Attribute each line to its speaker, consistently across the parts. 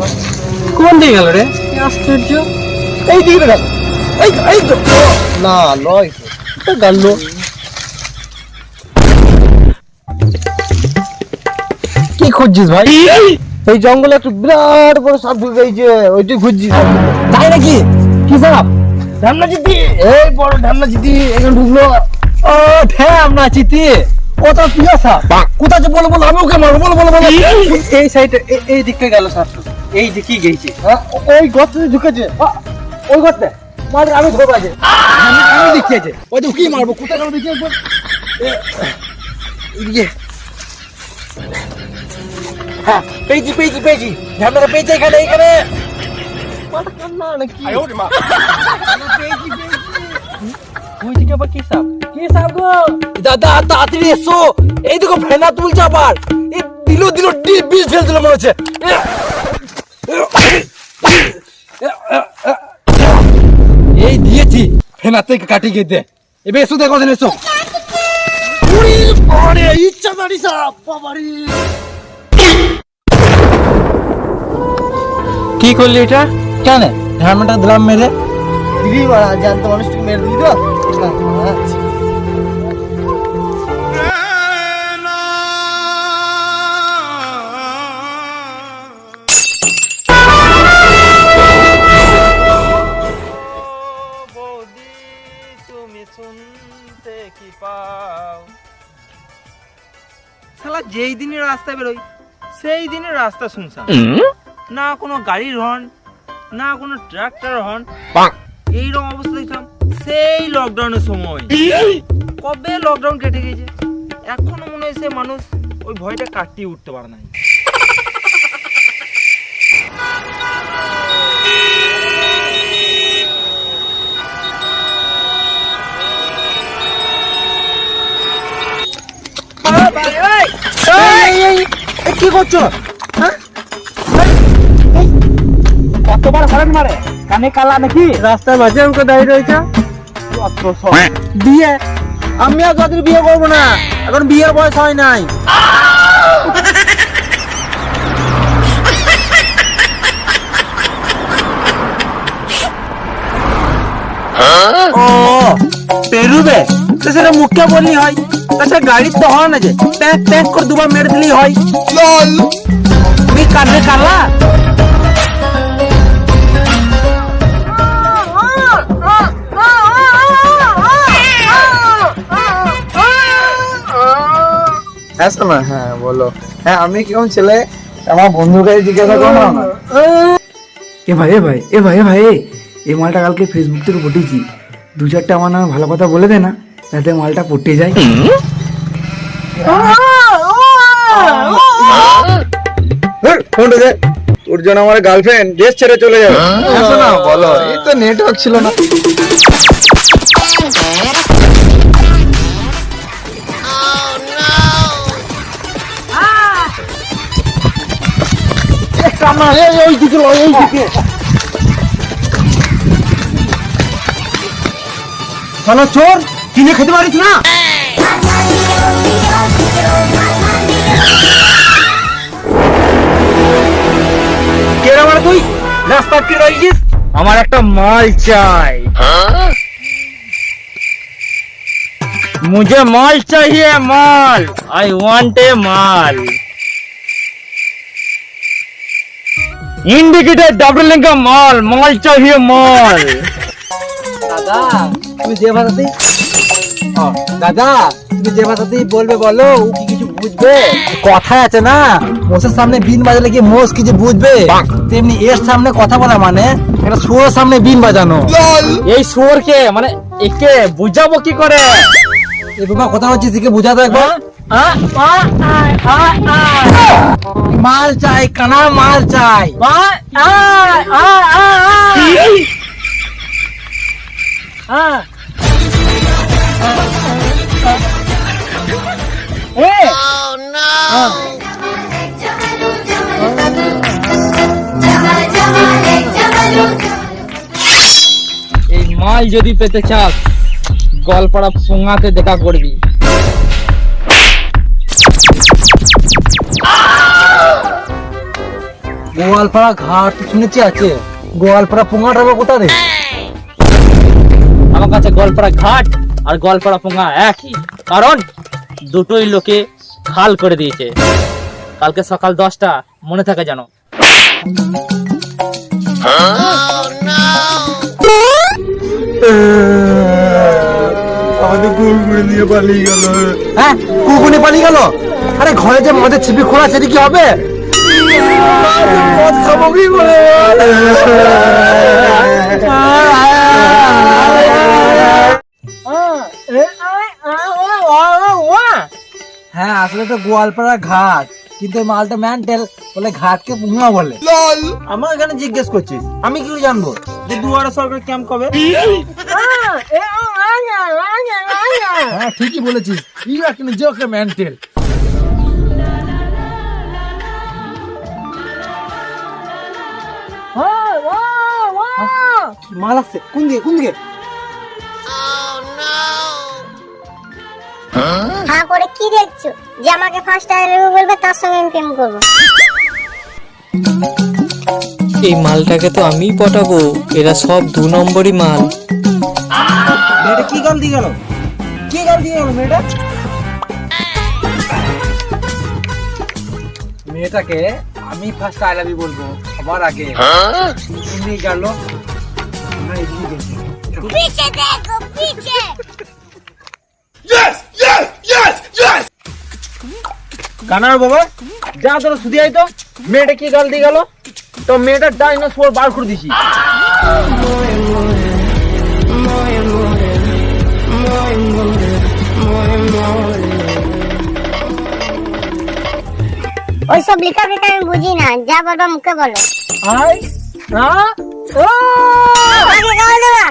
Speaker 1: গেল। কোন দিকে গেল রে? আশ্চর্য। এই দিকে গেল। এই তো না লয় তো গেল। কি খুঁজছিস ভাই? এই জঙ্গলে একটা বিরাট বড় সাপ ঢুকে গেছে, ওইটাই খুঁজছিস? তাই নাকি? কি সাপ? ঢ্যামনা চিতি। এই বড় ঢ্যামনা চিতি এখানে ঢুকলো। ও ঢ্যামনা চিতি, ওটা প্রিয় সাপ। কোথায় যে বলো বলো, আমি ওকে মারবো। বলো এই সাইডে, এই দিকটা গেল সাপ। এই দিকে গেছে। ওই গর্তে ঢুকেছে, ওই গর্তে মার। আমি ধরবো আজ, আমি দেখিয়েছে। ওই তো কি মারবো, কোথায় গেল দেখি একবার। এদিকে। হ্যাঁ পেয়েছি ঢ্যামনাটা পেয়েছি এখানে। মাথা কান্না নাকি? ওই দিকে আবার কি সাপ? কি সাপ গো? দাদা তাড়াতাড়ি এসো, এই দেখো ফেনা তুলছে আবার। এই দিল বিষ ফেল দিল মনে হচ্ছে। এই দিয়েছি ফেনা থেকে কাটি গিয়ে দে। এবার এসো, দেখো এসো। ইচ্ছা মারি সাপ বাবারি। কি করলি এটা? কেন ঢ্যামনাটা দিলাম মেরে দিবি, জানতো মানুষটাকে মেরে দিবি তো।
Speaker 2: শালা যেই দিনের রাস্তা বেরোই সেই দিনের রাস্তা শুনছাম, না কোনো গাড়ির হর্ন, না কোনো ট্রাক্টর হর্ন। এইরকম অবস্থা দেখলাম সেই লকডাউনের সময়। কবে লকডাউন কেটে গেছে, এখনো মনে হয় সে মানুষ ওই ভয়টা কাটিয়ে উঠতে পারে নাই।
Speaker 1: কি করছো? কতবার হরেন মারে, কানে কালা নাকি? রাস্তার মাঝে আমাকে দাঁড়িয়ে রয়েছে। বিয়ে আমি আর যাদের বিয়ে করবো না, এখন বিয়ের বয়স হয় নাই। ও পেরুবে তো সেটা মুখে বললি হয়, তাছাড়া গাড়ির তো হয় না যে প্যাক করে দুবার মেরে দিলেই হয়। তুমি কানে কালা? হ্যাঁ শোনা, হ্যাঁ বলো। হ্যাঁ আমি কিরকম ছেলে, আমার বন্ধুর কাছে জিজ্ঞাসা করো না।
Speaker 3: এ ভাই এই মালটা কালকে ফেসবুক থেকে পটিয়েছি, 2-4টা আমার নামে ভালো কথা বলে দে না, যাতে মালটা পটে যায়।
Speaker 1: তোর জন্য আমার গার্লফ্রেন্ড দেশ ছেড়ে চলে যাবে। না বলো, এই তো নেটওয়ার্ক ছিল না। এই দিকে চলো চোর, কিনে খেতে পারিস না? তুই রাস্তা কি রয়েছিস? আমার একটা মাল চাই। मुझे माल चाहिए, माल। I want a maal. Indicator doubling का माल चाहिए माल। दादा তুমি যে ভাষাতেই দাদা তুমি যে ভাষাতেই বলবে বলো, ও কি কিছু বুঝবে? কথায় আছে না, মোষের সামনে বিন বাজালে কি মোষ কিছু বুঝবে, তেমনি এর সামনে কথা বলা মানে একটা শুয়োরের সামনে বিন বাজানো। এই শুয়োরকে মানে একে বুঝাবো কি করে? এই বাবা কথা হচ্ছে, একে বুঝাতে একবার। মাল চাই কানা, মাল চাই। এই মাল যদি পেতে চাস, গলপাড়া পোঙাতে দেখা করবি। গোয়ালপাড়া ঘাট শুনেছি আছে, গোয়ালপাড়া পোঙাটা আবার কোথা রে?
Speaker 4: আমার কাছে গোয়ালপাড়া ঘাট আর গোয়ালপাড়া পোঙা একই, কারণ দুটোই লোকে খাল করে দিয়েছে। কালকে সকাল 10টা মনে থাকে জানো।
Speaker 1: আমাদের কুকুরে নিয়ে পালিয়ে গেল। হ্যাঁ, কুকুরে পালিয়ে গেল? আরে ঘরে যে মদের ছিপি খোলা সেটা কি হবে? মদ খাবো কি করে? হ্যাঁ, আসলে তো গোয়ালপাড়া ঘাট, কিন্তু ওই মালটা মেন্টাল, বলে ঘাটকে পুঙ্গা বলে।
Speaker 2: আমার এখানে জিজ্ঞেস করছিস, আমি কি করে জানবো যে দুয়ারে সরকার ক্যাম্প কবে?
Speaker 1: হ্যাঁ, ঠিকই বলেছিস, ইউ একটা নিজে একটা মেন্টাল। মাল আসছে, কোন দিকে কোন দিকে?
Speaker 5: হ্যাঁ করে কি দেখছো যে আমাকে ফার্স্ট আই লাভ ইউ বলবে তার সঙ্গে আমি প্রেম করবো?
Speaker 6: এই মালটাকে তো আমিই পটাবো, এরা সব 2 নম্বরই মাল।
Speaker 2: মেয়েটা কি গাল দিয়ে গেল? কি গাল দিয়ে গেল মেয়েটা?
Speaker 1: মেয়েটাকে আমি ফার্স্ট আই লাভ ইউ বলবো সবার আগে। তুমি গেল না, এদিকে গেছে।
Speaker 5: পিছে দেখো পিছে।
Speaker 2: কানার বাবা, যা তোর শুধু আই তো, মেয়েটা কি গাল দিয়ে গেল? তো মেয়েটা ডাইনোসর বার করে দিছি।
Speaker 5: ওইসব লেখা ফেখা আমি বুঝি না, যা বলবা মুখে বলো।
Speaker 1: আই না ও
Speaker 5: আমাকে গাল দেবা?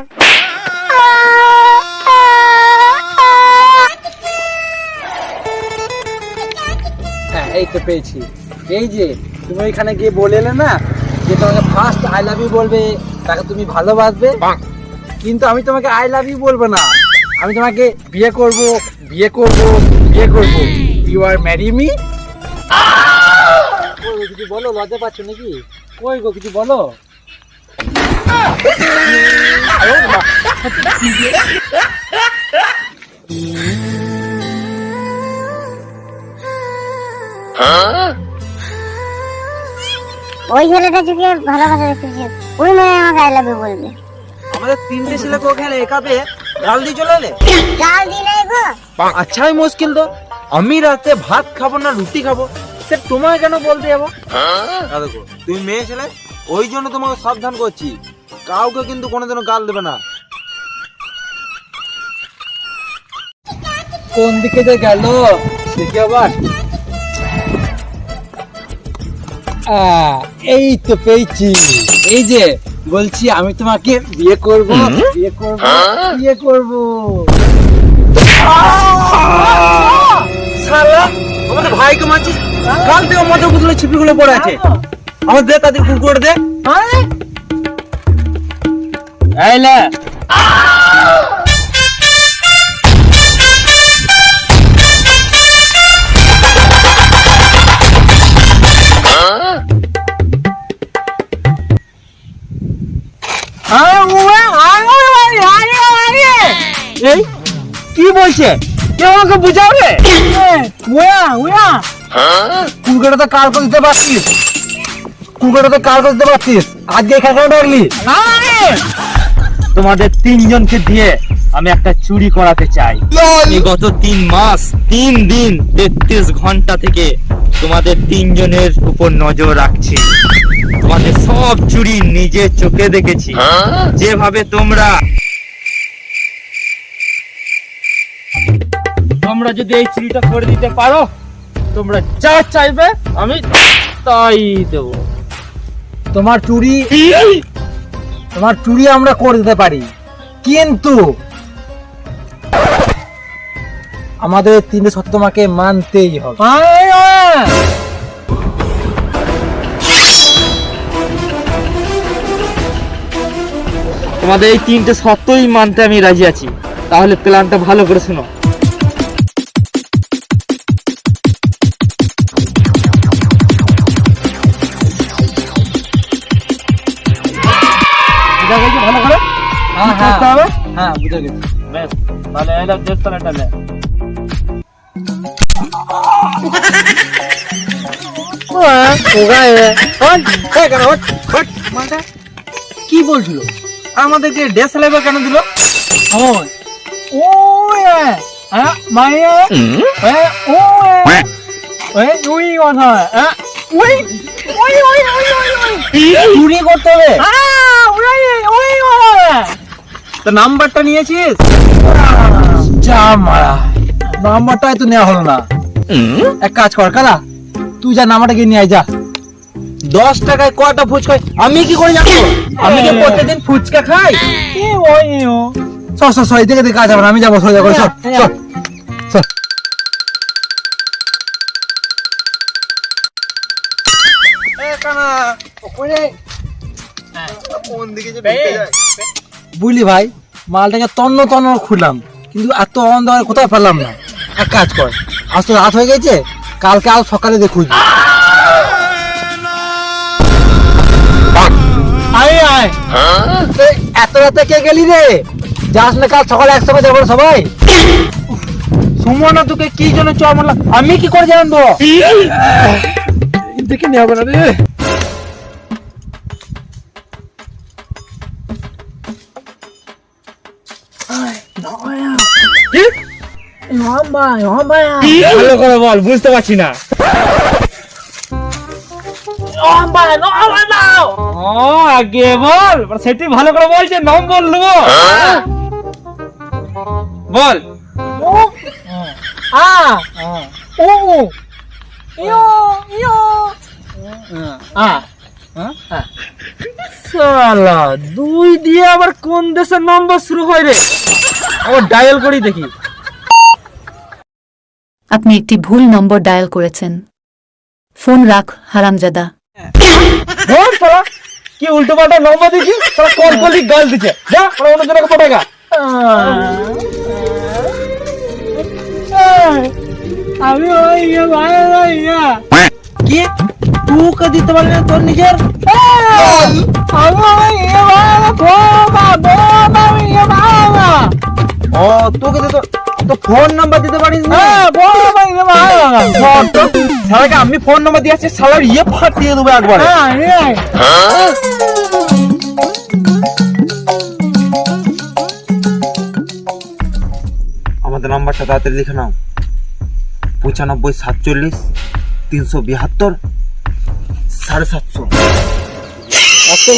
Speaker 1: হ্যাঁ, এই তো পেয়েছি। এই যে তুমি ওইখানে গিয়ে বলে এলে না যে তোমাকে ফার্স্ট আই লাভ ইউ বলবে, তাকে তুমি ভালোবাসবে, কিন্তু আমি তোমাকে আই লাভ ইউ বলবো না, আমি তোমাকে বিয়ে করব বিয়ে করব বিয়ে করব। You are marry me? কিছু বলো, লজ্জা পাচ্ছ নাকি? কই গো, কিছু বলো।
Speaker 5: ওই ছেলেটা চোখে ভালোবাসা দেখতেছে, ওই মেয়ে আমাকে আই লাভ ইউ বলবে।
Speaker 2: আমাদের 3টে ছেলেকে ওখানে একা পেয়ে গাল দিয়ে চলে এলে?
Speaker 5: গাল দিলে গো?
Speaker 2: আচ্ছাই মুশকিল তো, আমি রাতে ভাত খাবো না রুটি খাবো, সে তোমায় কেন বলতে যাবো? দেখো তুমি মেয়ে ছেলে, ওই জন্য তোমাকে সাবধান করছি, কাউকে কিন্তু কোনোদিনও গাল দেবে না।
Speaker 1: কোন দিকে যে গেল দেখি আবার। এই তো পেয়েছি। এই যে বলছি, আমি তোমাকে বিয়ে করব বিয়ে করব বিয়ে করব।
Speaker 2: শালা, আমাদের ভাইকে মারছিস, গাল থেকে মজা বুঝলে ছিপিগুলো পড়ে আছে। আমার দে, তাদের কুকুর দে।
Speaker 4: এই লে,
Speaker 2: এই কি বলছে? কেউ আমাকে বুঝাবে?
Speaker 1: কুকুরটা তো কাল করে দিতে পারছিস, কুকুরটা তো কাল করে দিতে পারছিস, আজকে এখানে ডাকলি?
Speaker 4: তোমাদের 3 জনকে দিয়ে আমি একটা চুরি করাতে চাই। এই গত 3 মাস 3 দিন 33 ঘন্টা থেকে তোমাদের 3 জনের উপর নজর রাখছি। তোমাদের সব চুরি নিজে চোখে দেখেছি। যেভাবে তোমরা যদি এই চুরিটা করে দিতে পারো, তোমরা যা চাইবে আমি তাই দেবো।
Speaker 1: তোমার চুরি আমরা করে দিতে পারি, কিন্তু আমাদের 3টে সত্য তোমাকে মানতেই হবে।
Speaker 4: তোমাদের এই 3টে সত্যই মানতে আমি রাজি আছি। তাহলে প্ল্যানটা ভালো করে শোনো।
Speaker 1: বুঝা গেছে ভালো করে?
Speaker 3: হ্যাঁ
Speaker 1: কি করতে হবে?
Speaker 3: হ্যাঁ বুঝে গেছি।
Speaker 4: বেশ তাহলে এলো দেশ তাহলে
Speaker 2: কি বলছিল? আমাদেরকে ডেস লেবে কেন দিল? চুরি করতে হবে। তো নাম্বারটা নিয়েছিস?
Speaker 3: যা মারা, নাম্বারটাই তো নেওয়া হলো না। এক কাজ কর কালা, তুই যা নাম্বারটা গিয়ে নিয়ে আয় যা।
Speaker 2: 10 টাকায় কয়টা ফুচকা? আমি কি করে জানবো? আমি কি প্রত্যেকদিন ফুচকা খাই?
Speaker 3: সর এদিকে কাজ হবে না, আমি যাবো সোজা করে সর সর সর। বুঝলি ভাই, মালটাকে তন্ন তন্ন খুললাম, কিন্তু এত অন্ধকারে কোথায় পেলাম না। এক কাজ কর, আজ তো রাত হয়ে গেছে, কালকে আজ সকালে দেখুন। এত রাতে কে গেলি রে? যাস না, কাল সকালে একসঙ্গে যাবো সবাই।
Speaker 2: সুমনা তোকে কি জন্য চর মারলাম আমি কি করে জানবো?
Speaker 3: দেখে নিয়ে হবে না রে।
Speaker 4: ভালো করে বল, বুঝতে পারছি না। আগে বল, সেটি ভালো করে বলছে, নম্বর নেবো। বল।
Speaker 2: শালা 2 দিয়ে আবার কোন দেশের নম্বর শুরু হয় রে? আবার ডায়াল করি দেখি।
Speaker 7: আপনি একটি ভুল নম্বর ডায়াল করেছেন। ফোন রাখ হারামজাদা।
Speaker 2: বল শালা, কি উল্টো পাল্টা নম্বর দিছি? শালা কল করলি গাল দিছে। যা ওরা অন্য জনকে পটাকা। আমি ওই কি তুকে দিতে পারলি না তোর নিজের? ও তোকে দিতে তো ফোন নাম্বার দিতে পারিস না? শালাকে আমি ফোন নাম্বার দিয়েছি, শালার ইয়ে ফাটিয়ে দেবো একবার।
Speaker 8: আমাদের নাম্বারটা তাড়াতাড়ি লিখে নাও, 95 47 372 750।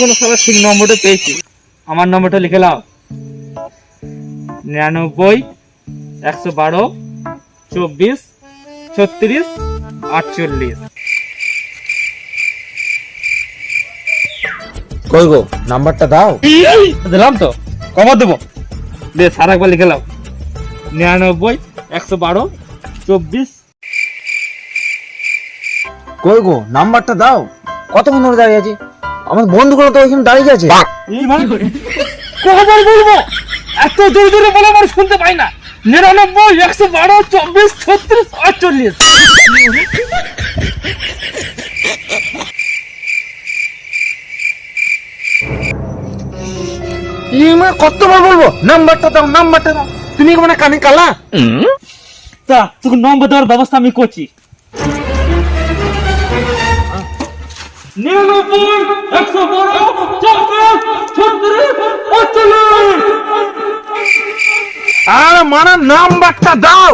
Speaker 4: কোনো সবার ঠিক নম্বরটা পেয়েছি। আমার নম্বরটা লিখে নাও, 99 112 24 36 48।
Speaker 8: কই গো, নাম্বারটা দাও।
Speaker 4: দিলাম তো, কবার দেবো? বেশ আর একবার লিখে নাও, 99 112 24।
Speaker 8: কই গো, নাম্বারটা দাও। কতক্ষণ ধরে দাঁড়িয়ে আছি? আমার বন্ধুগুলো তো ওইখানে দাঁড়িয়ে আছে।
Speaker 4: কবার বলবো? এত জোরে জোরে বলে আমার শুনতে পাই না। 99 112 24 36 48।
Speaker 8: কতবার বলবো নাম্বারটা দাও, নাম্বারটা দাও? তুমি কি মানে কানে কালা?
Speaker 4: তা তোকে নম্বর দেওয়ার ব্যবস্থা আমি করছি। 99 112 24 36 48।
Speaker 8: আরে মানে নাম্বারটা দাও।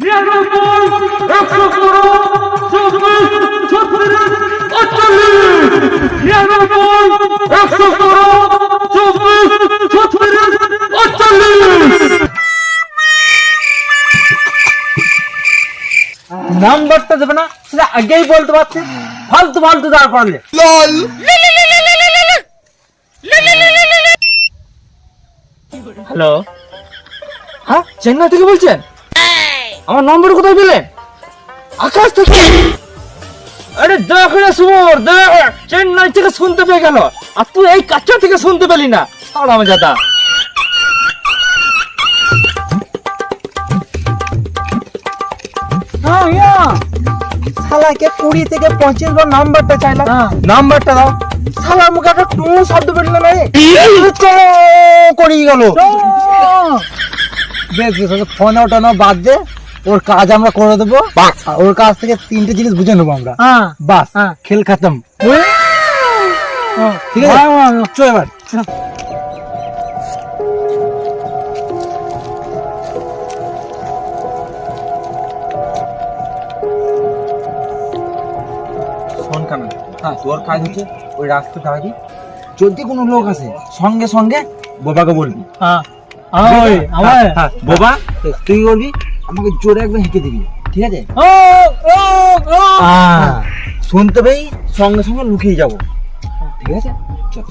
Speaker 4: 99 112 24 36 48। 99 112 24 36 48।
Speaker 2: নাম্বারটা দেবে না সেটা আগেই বলতে পারছি, ফালতু ফালতু দাঁড় করালে।
Speaker 4: হ্যালো,
Speaker 2: হ্যাঁ চেন্নাই থেকে বলছেন? আমার নম্বর কোথায় পেলেন? আকাশ থেকে? আরে দেখ রে সুমর, দেখ, চেন্নাই থেকে শুনতে পেয়ে গেল, আর তুই এই কাচ্চা থেকে শুনতে পেলি না। আমি দাদা শালাকে 20 থেকে 25 বার নাম্বারটা চাইলাম, নাম্বারটা দাও।
Speaker 1: শালার মুখে একটা টু শব্দ বেরোলো না রে।
Speaker 8: করেই গেল। বেশ বেশ, ওকে ফোন ওঠানো বাদ দে, ওর কাজ আমরা করে দেবো। আর ওর কাছ থেকে 3টে জিনিস বুঝে নেবো আমরা। বাস, খেল খতম। ঠিক আছে, চল এবার।
Speaker 2: শোন কানা, তোর কাজ হচ্ছে ওই রাস্তা দাঁড়াবি,
Speaker 8: যদি কোনো লোক আসে সঙ্গে সঙ্গে বোবাকে বলবি।
Speaker 2: বোবা
Speaker 8: তুই বলবি, আমাকে জোরে একবার হেঁকে দিবি, ঠিক আছে? শুনতে পেয়ে সঙ্গে সঙ্গে লুকিয়ে যাবো, ঠিক আছে? চল।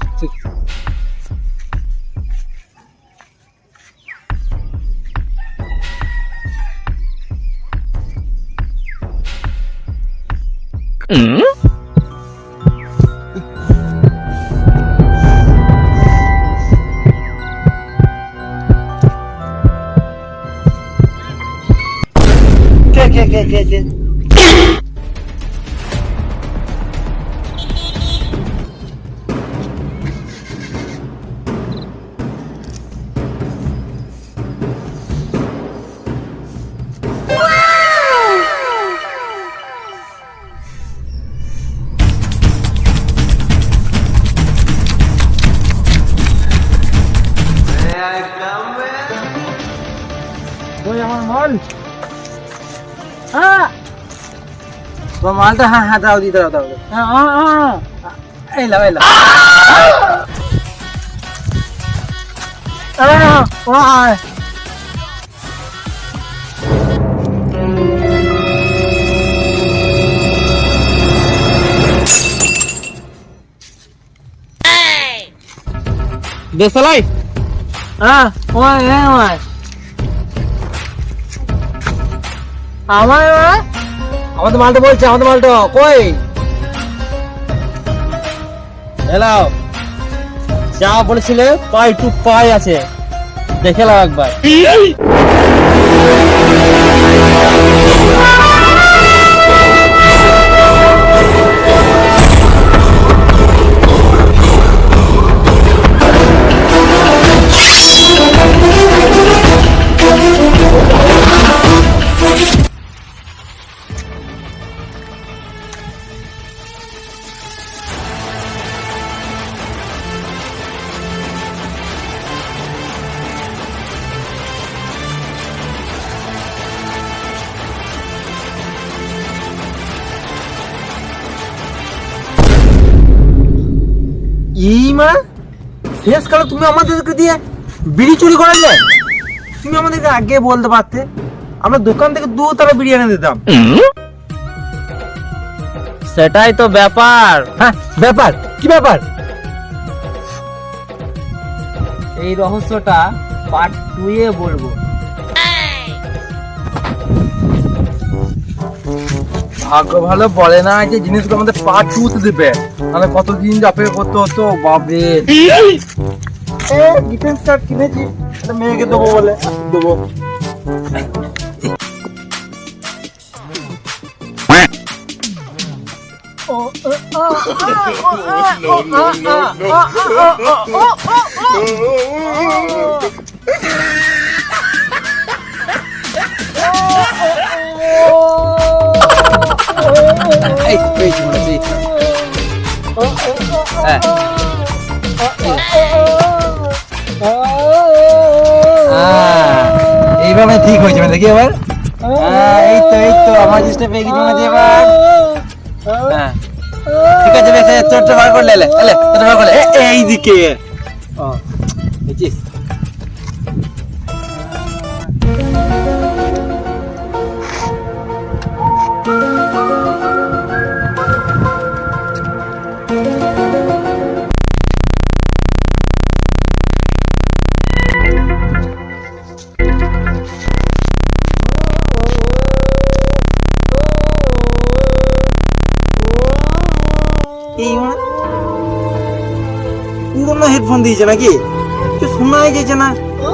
Speaker 8: কে
Speaker 1: ওই আমার মাল।
Speaker 8: তোমার মালটা? হ্যাঁ দাও, দি দাও দাও।
Speaker 1: এলাম এলাম।
Speaker 4: দেশালাই
Speaker 1: আমাদের মালটা বলছে, আমাদের মালটা কই?
Speaker 4: হ্যালো, যা বলেছিলে পাই টু পাই আছে, দেখে নাও একবার।
Speaker 8: শেষ কালে তুমি আমাদেরকে দিয়ে বিড়ি চুরি করা যায়? তুমি আমাদেরকে আগে বলতে পারতে, আমরা দোকান থেকে 2 তারা বিড়ি এনে দিতাম।
Speaker 4: সেটাই তো ব্যাপার।
Speaker 8: হ্যাঁ, ব্যাপার কি ব্যাপার?
Speaker 4: এই রহস্যটা পার্ট 2 এ বলবো।
Speaker 1: ভাগ্য ভালো বলে না যে জিনিসগুলো আমাদের পার্ট 2 তে দেবে, তাহলে কতদিন অপেক্ষা করতে হতো বাবরে।
Speaker 8: ডিফেন্স কার্ড কিনেছি, একটা মেয়েকে দেবো বলে দেবো। এইভাবে ঠিক হয়েছে, দেখি এবার। এই তো আমার জিনিসটা পেয়ে গেছি মাঝে এবার। ঠিক আছে, বেশ চোরটা বার করলে, চোরটা বার করলে এইদিকে। বুঝছিস? পুরোনো হেডফোন দিয়েছে নাকি? শোনাই যাচ্ছে না।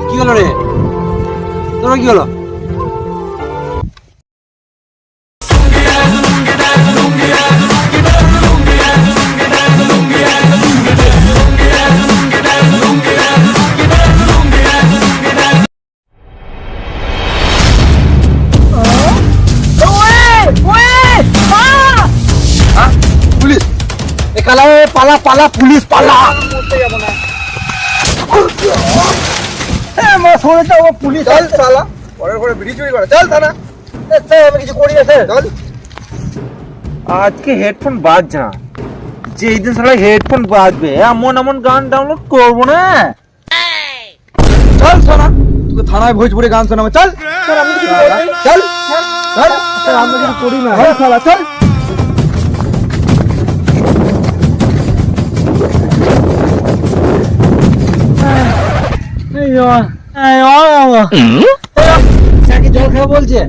Speaker 8: কি হলো রে তোর? কি হলো?
Speaker 1: পালা পালা পুলিশ পালা শোনে তো পুলিশ চল শালা পরের ঘরে বিড়ি চুরি করে চল থানা আমি কিছু করি আছে চল
Speaker 8: আজকে হেডফোন বাজছে না, যেই দিন সালা হেডফোন বাজবে এমন এমন গান ডাউনলোড করবো না।
Speaker 1: চল শোনা তোকে থানায় ভোজপুরে গান শোনাবো চল চল আমি কিছু করি না। চল চল চল আমরা কিছু করি না চল শালা চল জল খাবো বলছে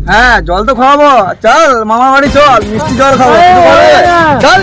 Speaker 1: হ্যাঁ জল তো খাওয়াবো চল মামার বাড়ি চল মিষ্টি জল খাবো চল